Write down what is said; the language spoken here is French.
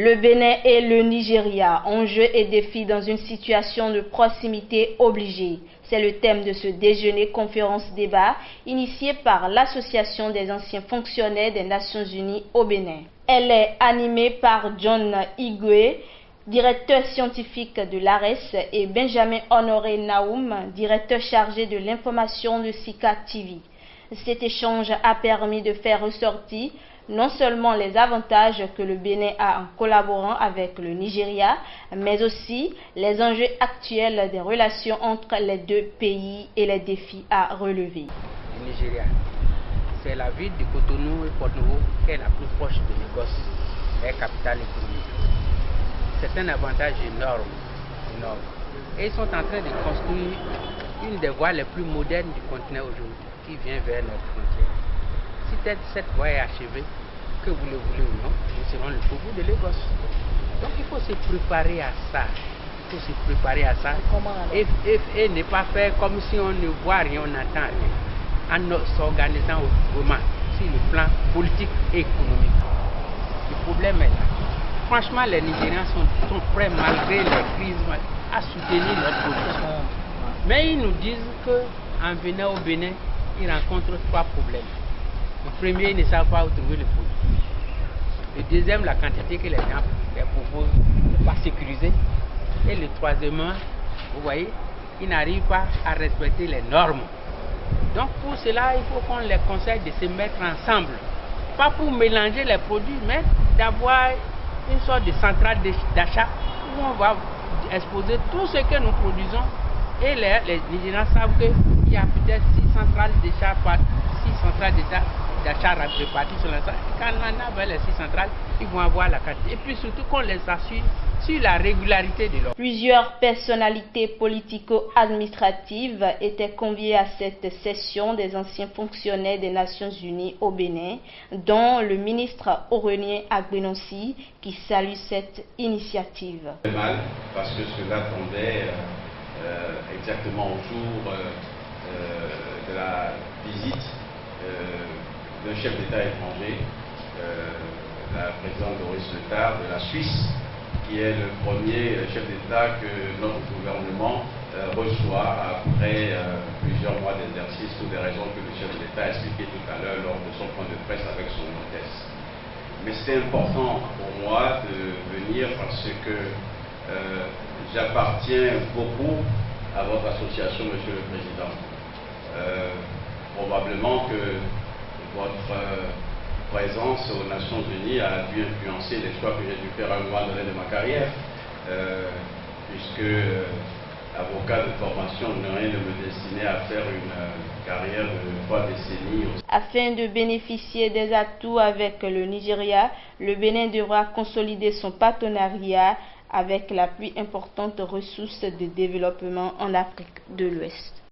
Le Bénin et le Nigeria, enjeux et défis dans une situation de proximité obligée. C'est le thème de ce déjeuner conférence-débat initié par l'Association des anciens fonctionnaires des Nations Unies au Bénin. Elle est animée par John Igwe, directeur scientifique de l'ARES, et Benjamin Honoré Naoum, directeur chargé de l'information de Sika TV. Cet échange a permis de faire ressortir non seulement les avantages que le Bénin a en collaborant avec le Nigeria, mais aussi les enjeux actuels des relations entre les deux pays et les défis à relever. Le Nigeria, c'est la ville de Cotonou et Porto-Novo qui est la plus proche de Lagos, la capitale économique. C'est un avantage énorme. Et ils sont en train de construire une des voies les plus modernes du continent aujourd'hui, qui vient vers notre frontière. Si cette voie est achevée, que vous le voulez ou non, nous serons le bout de Lagos. Donc il faut se préparer à ça. Et ne pas faire comme si on ne voit rien, on n'entend rien. En s'organisant autrement sur le plan politique et économique. Le problème est là. Franchement, les Nigériens sont prêts, malgré les crises, à soutenir notre position. Mais ils nous disent qu'en venant au Bénin, ils rencontrent 3 problèmes. Le premier, ils ne savent pas où trouver le produit. Le deuxième, la quantité que les gens les proposent n'est pas sécurisée. Et le troisièmement, vous voyez, ils n'arrivent pas à respecter les normes. Donc pour cela, il faut qu'on les conseille de se mettre ensemble. Pas pour mélanger les produits, mais d'avoir une sorte de centrale d'achat où on va exposer tout ce que nous produisons. Et les Nigériens savent qu'il y a peut-être 6 centrales d'achat réparties sur l'ensemble. Quand on a vers les 6 centrales, ils vont avoir la quantité. Et puis surtout qu'on les assure sur la régularité de l'offre. Plusieurs personnalités politico-administratives étaient conviées à cette session des anciens fonctionnaires des Nations Unies au Bénin, dont le ministre Aurélien Agbenonsi, qui salue cette initiative. C'est mal parce que cela tombait exactement au jour de la visite d'un chef d'État étranger, la présidente Doris Letard de la Suisse, qui est le premier chef d'État que notre gouvernement reçoit après plusieurs mois d'exercice, pour des raisons que le chef de l'État a expliquées tout à l'heure lors de son point de presse avec son hôtesse. Mais c'est important pour moi de venir parce que j'appartiens beaucoup à votre association, Monsieur le Président. Probablement que votre présence aux Nations Unies a dû influencer les choix que j'ai dû faire à un moment donné de ma carrière, puisque avocat de formation ne rien de me destiner à faire une carrière de 3 décennies. Afin de bénéficier des atouts avec le Nigeria, le Bénin devra consolider son partenariat avec la plus importante ressource de développement en Afrique de l'Ouest.